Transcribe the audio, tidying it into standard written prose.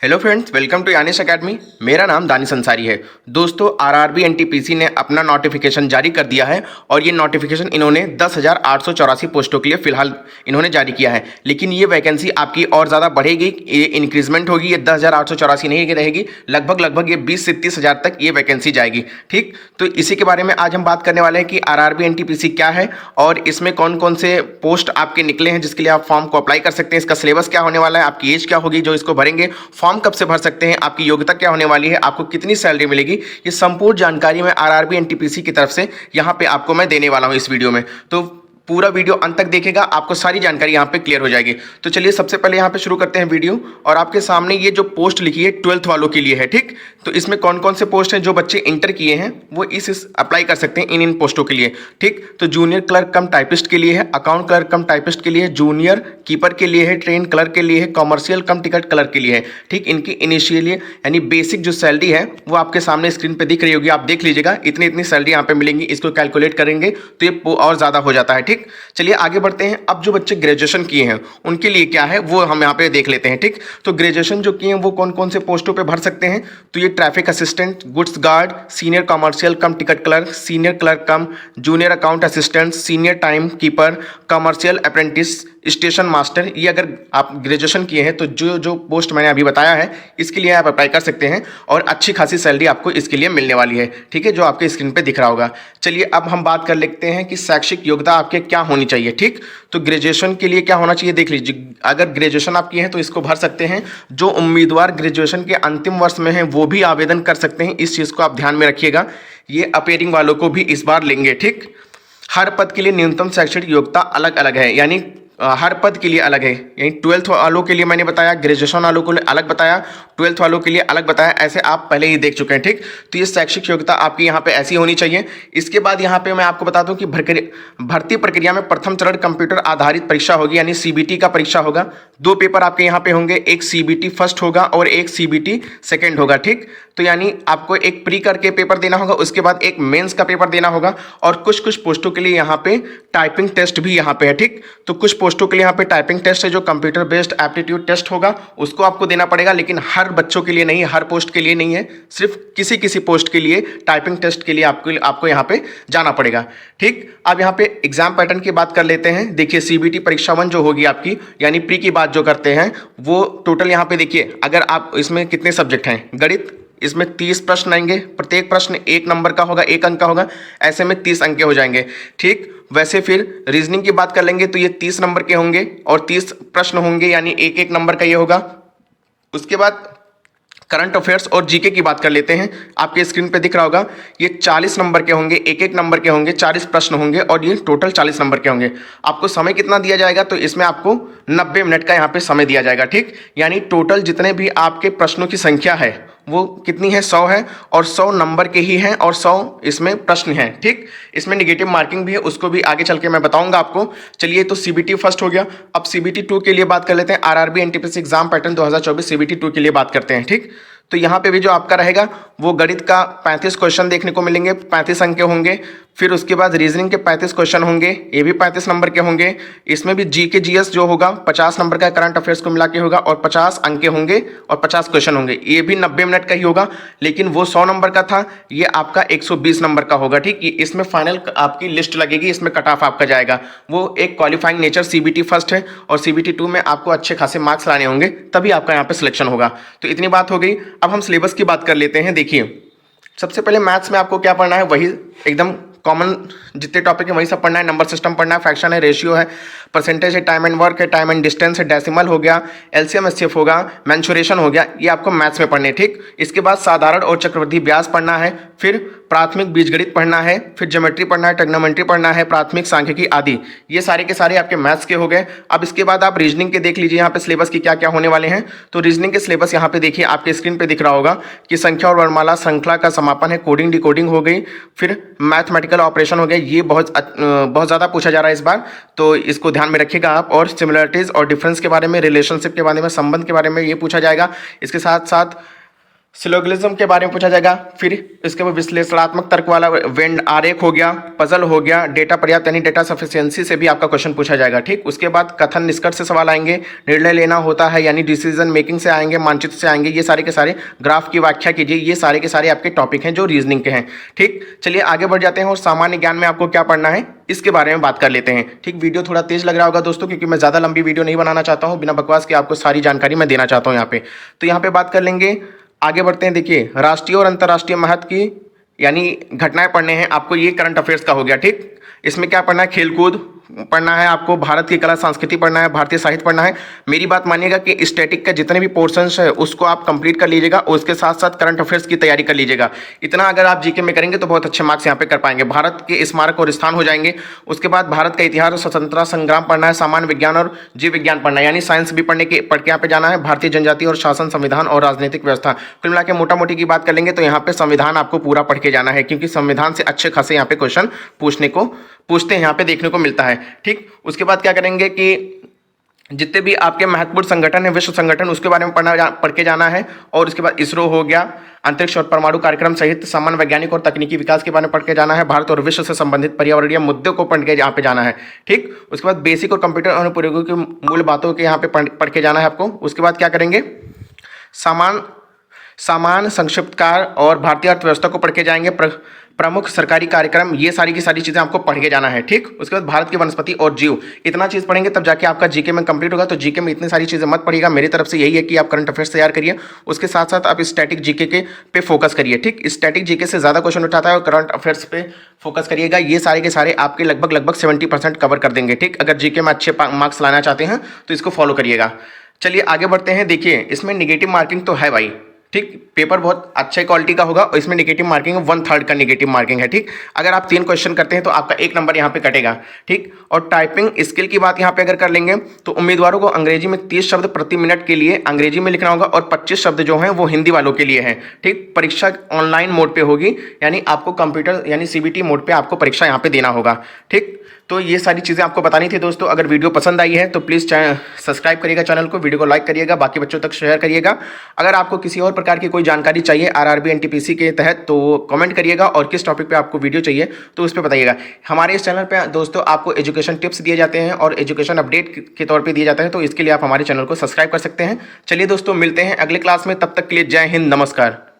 Hello friends, welcome to Yanish academy. मेरा नाम दानिश अंसारी है। दोस्तों, आरआरबी एनटीपीसी ने अपना नोटिफिकेशन जारी कर दिया है और ये नोटिफिकेशन इन्होंने 10,884 पोस्टों के लिए फिलहाल इन्होंने जारी किया है। लेकिन ये वैकेंसी आपकी और ज़्यादा बढ़ेगी, ये इंक्रीजमेंट होगी। ये 10,884 नहीं रहेगी, लगभग ये 20 से 30,000 तक ये वैकेंसी जाएगी। ठीक, तो इसी के बारे में आज हम बात करने वाले हैं कि आरआरबी एनटीपीसी क्या है और इसमें कौन कौन से पोस्ट आपके निकले हैं जिसके लिए आप फॉर्म को अप्लाई कर सकते हैं, इसका सिलेबस क्या होने वाला है, आपकी एज क्या होगी जो इसको भरेंगे, फॉर्म कब से भर सकते हैं, आपकी योग्यता क्या होने वाली है, आपको कितनी सैलरी मिलेगी, ये संपूर्ण जानकारी मैं आरआरबी एनटीपीसी की तरफ से यहाँ पे आपको मैं देने वाला हूँ इस वीडियो में। तो पूरा वीडियो अंत तक देखेगा, आपको सारी जानकारी यहाँ पे क्लियर हो जाएगी। तो चलिए सबसे पहले यहाँ पे शुरू करते हैं वीडियो। और आपके सामने ये जो पोस्ट लिखी है 12th वालों के लिए है। ठीक, तो इसमें कौन कौन से पोस्ट हैं जो बच्चे इंटर किए हैं वो इस अप्लाई कर सकते हैं इन पोस्टों के लिए। ठीक, तो जूनियर क्लर्क कम टाइपिस्ट के लिए है, अकाउंट क्लर्क कम टाइपिस्ट के लिए, जूनियर कीपर के लिए है, ट्रेन क्लर्क के लिए है, कॉमर्शियल कम टिकट क्लर्क के लिए है। ठीक, इनकी इनिशियली यानी बेसिक जो सैलरी है वो आपके सामने स्क्रीन पर दिख रही होगी, आप देख लीजिएगा। इतनी सैलरी यहाँ पे मिलेंगी, इसको कैलकुलेट करेंगे तो ये और ज़्यादा हो जाता है। ठीक, चलिए आगे बढ़ते हैं। अब जो बच्चे ग्रेजुएशन किए हैं उनके लिए क्या है वो हम यहाँ पे देख लेते हैं। ठीक, तो ग्रेजुएशन जो किए हैं वो कौन कौन से पोस्टों पे भर सकते हैं, तो ये traffic assistant, goods guard, senior commercial कम टिकट क्लर्क, सीनियर क्लर्क कम, junior account assistant, senior time keeper, commercial apprentice, station master. ये अगर आप ग्रेजुएशन किए हैं तो जो जो पोस्ट मैंने अभी बताया है इसके लिए आप अप्लाई कर सकते हैं और अच्छी खासी सैलरी आपको इसके लिए मिलने वाली है। ठीक है, जो आपके स्क्रीन पे दिख रहा होगा। चलिए अब हम बात कर लेते हैं कि शैक्षिक योग्यता आपके क्या होनी चाहिए। ठीक, तो ग्रेजुएशन के लिए क्या होना चाहिए देख लीजिए। अगर ग्रेजुएशन आप किए हैं तो इसको भर सकते हैं। जो उम्मीदवार ग्रेजुएशन के अंतिम वर्ष में हैं वो भी आवेदन कर सकते हैं, इस चीज़ को आप ध्यान में रखिएगा। ये अपेयरिंग वालों को भी इस बार लेंगे। ठीक, हर पद के लिए न्यूनतम शैक्षणिक योग्यता अलग अलग है, यानी हर पद के लिए अलग है। यानी 12th वालों के लिए मैंने बताया, ग्रेजुएशन वालों को अलग बताया, 12th वालों के लिए अलग बताया, ऐसे आप पहले ही देख चुके हैं। ठीक, तो ये शैक्षिक योग्यता आपकी यहाँ पे ऐसी होनी चाहिए। इसके बाद यहाँ पे मैं आपको बता दूं कि भर्ती प्रक्रिया में प्रथम चरण कंप्यूटर आधारित परीक्षा होगी, यानी सीबीटी का परीक्षा होगा। 2 पेपर आपके यहाँ पे होंगे, एक सीबीटी फर्स्ट होगा और एक सीबीटी सेकेंड होगा। ठीक, तो यानी आपको एक प्री करके पेपर देना होगा, उसके बाद एक मेंस का पेपर देना होगा और कुछ पोस्टों के लिए यहाँ पे टाइपिंग टेस्ट भी यहाँ पे है। ठीक, तो कुछ पोस्टों के लिए यहाँ पे टाइपिंग टेस्ट है जो कंप्यूटर बेस्ड एप्टीट्यूड टेस्ट होगा, उसको आपको देना पड़ेगा। लेकिन हर बच्चों के लिए नहीं, हर पोस्ट के लिए नहीं है, सिर्फ किसी पोस्ट के लिए टाइपिंग टेस्ट के लिए आपको यहाँ पे जाना पड़ेगा। ठीक, अब यहाँ पे एग्जाम पैटर्न की बात कर लेते हैं। देखिए सीबीटी परीक्षा 1 जो होगी आपकी, यानी प्री की बात जो करते हैं वो टोटल यहाँ पे देखिए, अगर आप इसमें कितने सब्जेक्ट हैं, गणित, इसमें 30 प्रश्न आएंगे, प्रत्येक प्रश्न 1 नंबर का होगा, 1 अंक का होगा, ऐसे में 30 अंक के हो जाएंगे। ठीक, वैसे फिर रीजनिंग की बात कर लेंगे तो ये 30 नंबर के होंगे और 30 प्रश्न होंगे, यानी 1-1 नंबर का ये होगा। उसके बाद करंट अफेयर्स और जीके की बात कर लेते हैं। आपके स्क्रीन पे दिख रहा होगा, ये 40 नंबर के होंगे, 1-1 नंबर के होंगे, 40 प्रश्न होंगे और ये टोटल 40 नंबर के होंगे। आपको समय कितना दिया जाएगा, तो इसमें आपको 90 मिनट का यहाँ पे समय दिया जाएगा। ठीक, यानी टोटल जितने भी आपके प्रश्नों की संख्या है वो कितनी है, 100 है और 100 नंबर के ही हैं और 100 इसमें प्रश्न हैं। ठीक, इसमें नेगेटिव मार्किंग भी है, उसको भी आगे चल के मैं बताऊंगा आपको। चलिए, तो सीबीटी फर्स्ट हो गया। अब सीबीटी 2 के लिए बात कर लेते हैं। RRB NTPC exam pattern 2024 CBT 2 के लिए बात करते हैं। ठीक, तो यहाँ पे भी जो आपका रहेगा वो गणित का 35 क्वेश्चन देखने को मिलेंगे, 35 अंक के होंगे। फिर उसके बाद रीजनिंग के 35 क्वेश्चन होंगे, ये भी 35 नंबर के होंगे। इसमें भी जीके जीएस जो होगा 50 नंबर का, करंट अफेयर्स को मिला के होगा और 50 अंक के होंगे और 50 क्वेश्चन होंगे। ये भी 90 मिनट का ही होगा, लेकिन वो 100 नंबर का था, ये आपका 120 नंबर का होगा। ठीक, इसमें फाइनल आपकी लिस्ट लगेगी, इसमें कट ऑफ आपका जाएगा। वो एक क्वालिफाइंग नेचर सीबीटी फर्स्ट है और सीबीटी 2 में आपको अच्छे खासे मार्क्स लाने होंगे, तभी आपका यहाँ पे सिलेक्शन होगा। तो इतनी बात हो गई। अब हम सिलेबस की बात कर लेते हैं। देखिए, सबसे पहले मैथ्स में आपको क्या पढ़ना है, वही एकदम कॉमन जितने टॉपिक है वही सब पढ़ना है। नंबर सिस्टम पढ़ना है, फ्रैक्शन है, रेशियो है, परसेंटेज है, टाइम एंड वर्क है, टाइम एंड डिस्टेंस है, डेसिमल हो गया, एलसीएम एचसीएफ होगा, मेंसुरेशन हो गया, ये आपको मैथ्स में पढ़ने। ठीक, इसके बाद साधारण और चक्रवृद्धि ब्याज पढ़ना है, फिर प्राथमिक बीजगणित पढ़ना है, फिर ज्योमेट्री पढ़ना है, ट्रिग्नोमेट्री पढ़ना है, प्राथमिक सांख्यिकी आदि। ये सारे के सारे आपके मैथ्स के हो गए। अब इसके बाद आप रीजनिंग के देख लीजिए यहाँ पे सिलेबस की क्या क्या होने वाले हैं। तो रीजनिंग के सिलेबस यहाँ पे देखिए, आपके स्क्रीन पे दिख रहा होगा कि संख्या और वर्णमाला श्रृंखला का समापन है, कोडिंग डिकोडिंग हो गई, फिर मैथमेटिकल ऑपरेशन हो गया। ये बहुत ज़्यादा पूछा जा रहा है इस बार, तो इसको ध्यान में रखिएगा आप। और सिमिलरिटीज़ और डिफरेंस के बारे में, रिलेशनशिप के बारे में, संबंध के बारे में ये पूछा जाएगा। इसके साथ साथ सिलोगिज्म के बारे में पूछा जाएगा। फिर इसके बाद विश्लेषणात्मक तर्क वाला वेन आरेख हो गया, पजल हो गया, डेटा पर्याप्त यानी डेटा सफिशिएंसी से भी आपका क्वेश्चन पूछा जाएगा। ठीक, उसके बाद कथन निष्कर्ष से सवाल आएंगे, निर्णय लेना होता है यानी डिसीजन मेकिंग से आएंगे, मानचित्र से आएंगे, ये सारे के सारे ग्राफ की व्याख्या कीजिए, ये सारे के सारे आपके टॉपिक हैं जो रीजनिंग के हैं। ठीक, चलिए आगे बढ़ जाते हैं और सामान्य ज्ञान में आपको क्या पढ़ना है इसके बारे में बात कर लेते हैं। ठीक, वीडियो थोड़ा तेज लग रहा होगा दोस्तों, क्योंकि मैं ज़्यादा लंबी वीडियो नहीं बनाना चाहता हूँ, बिना बकवास के आपको सारी जानकारी मैं देना चाहता हूँ यहाँ पे। तो यहाँ पे बात कर लेंगे, आगे बढ़ते हैं। देखिए, राष्ट्रीय और अंतर्राष्ट्रीय महत्व की यानी घटनाएं पढ़ने हैं आपको, ये करंट अफेयर्स का हो गया। ठीक, इसमें क्या पढ़ना है, खेलकूद पढ़ना है आपको, भारत की कला संस्कृति पढ़ना है, भारतीय साहित्य पढ़ना है। मेरी बात मानिएगा कि स्टैटिक के जितने भी पोर्शंस है उसको आप कंप्लीट कर लीजिएगा, और उसके साथ साथ करंट अफेयर्स की तैयारी कर लीजिएगा। इतना अगर आप जीके में करेंगे तो बहुत अच्छे मार्क्स यहाँ पे कर पाएंगे। भारत के स्मारक और स्थान हो जाएंगे। उसके बाद भारत का इतिहास और स्वतंत्रता संग्राम पढ़ना है, सामान्य विज्ञान और जीव विज्ञान पढ़ना है, यानी साइंस भी पढ़ के यहाँ पे जाना है। भारतीय जनजाति और शासन, संविधान और राजनीतिक व्यवस्था, कुल मिला के मोटा मोटी की बात कर लेंगे तो यहाँ पे संविधान आपको पूरा पढ़ के जाना है, क्योंकि संविधान से अच्छे खासे यहाँ पे क्वेश्चन पूछते हैं, यहाँ पे देखने को मिलता है। ठीक, उसके बाद क्या करेंगे कि जितने भी आपके महत्वपूर्ण संगठन है, विश्व संगठन, उसके बारे में पढ़ के जाना है। और उसके बाद इसरो हो गया, अंतरिक्ष और परमाणु कार्यक्रम सहित सामान्य वैज्ञानिक और तकनीकी विकास के बारे में पढ़ के जाना है। भारत और विश्व से संबंधित पर्यावरणीय मुद्दों को पढ़ के यहाँ पे जाना है। ठीक, उसके बाद बेसिक और कंप्यूटर अनुप्रयोगों की मूल बातों के यहाँ पे पढ़ के जाना है आपको। उसके बाद क्या करेंगे, सामान्य संक्षिप्तकार और भारतीय अर्थव्यवस्था को पढ़ के जाएंगे, प्रमुख सरकारी कार्यक्रम, ये सारी की सारी चीज़ें आपको पढ़ के जाना है। ठीक, उसके बाद भारत की वनस्पति और जीव, इतना चीज़ पढ़ेंगे तब जाके आपका जीके में कंप्लीट होगा। तो जीके में इतनी सारी चीज़ें मत पढ़िएगा, मेरी तरफ से यही है कि आप करंट अफेयर्स तैयार करिए, उसके साथ साथ आप स्टैटिक जीके के पे फोकस करिए। ठीक, स्टैटिक जीके से ज़्यादा क्वेश्चन उठाता है और करंट अफेयर्स पे फोकस करिएगा। ये सारे के सारे आपके लगभग 70% कवर कर देंगे। ठीक, अगर जीके में अच्छे मार्क्स लाना चाहते हैं तो इसको फॉलो करिएगा। चलिए आगे बढ़ते हैं। देखिए, इसमें निगेटिव मार्किंग तो है भाई। ठीक, पेपर बहुत अच्छे क्वालिटी का होगा और इसमें निगेटिव मार्किंग 1/3 का निगेटिव मार्किंग है। ठीक, अगर आप 3 क्वेश्चन करते हैं तो आपका 1 नंबर यहाँ पे कटेगा। ठीक, और टाइपिंग स्किल की बात यहाँ पे अगर कर लेंगे तो उम्मीदवारों को अंग्रेजी में 30 शब्द प्रति मिनट के लिए अंग्रेजी में लिखना होगा और 25 शब्द जो हैं वो हिंदी वालों के लिए हैं। ठीक, परीक्षा ऑनलाइन मोड पे होगी, यानी आपको कंप्यूटर यानी CBT मोड पे आपको परीक्षा यहाँ पे देना होगा। ठीक, तो ये सारी चीज़ें आपको बतानी थी दोस्तों। अगर वीडियो पसंद आई है तो प्लीज़ सब्सक्राइब करिएगा चैनल को, वीडियो को लाइक करिएगा, बाकी बच्चों तक शेयर करिएगा। अगर आपको किसी और प्रकार की कोई जानकारी चाहिए RRB NTPC के तहत तो कमेंट करिएगा, और किस टॉपिक पे आपको वीडियो चाहिए तो उस पर बताइएगा। हमारे इस चैनल पे दोस्तों आपको एजुकेशन टिप्स दिए जाते हैं और एजुकेशन अपडेट के तौर पर दिए जाते हैं, तो इसके लिए आप हमारे चैनल को सब्सक्राइब कर सकते हैं। चलिए दोस्तों, मिलते हैं अगले क्लास में, तब तक के लिए जय हिंद, नमस्कार।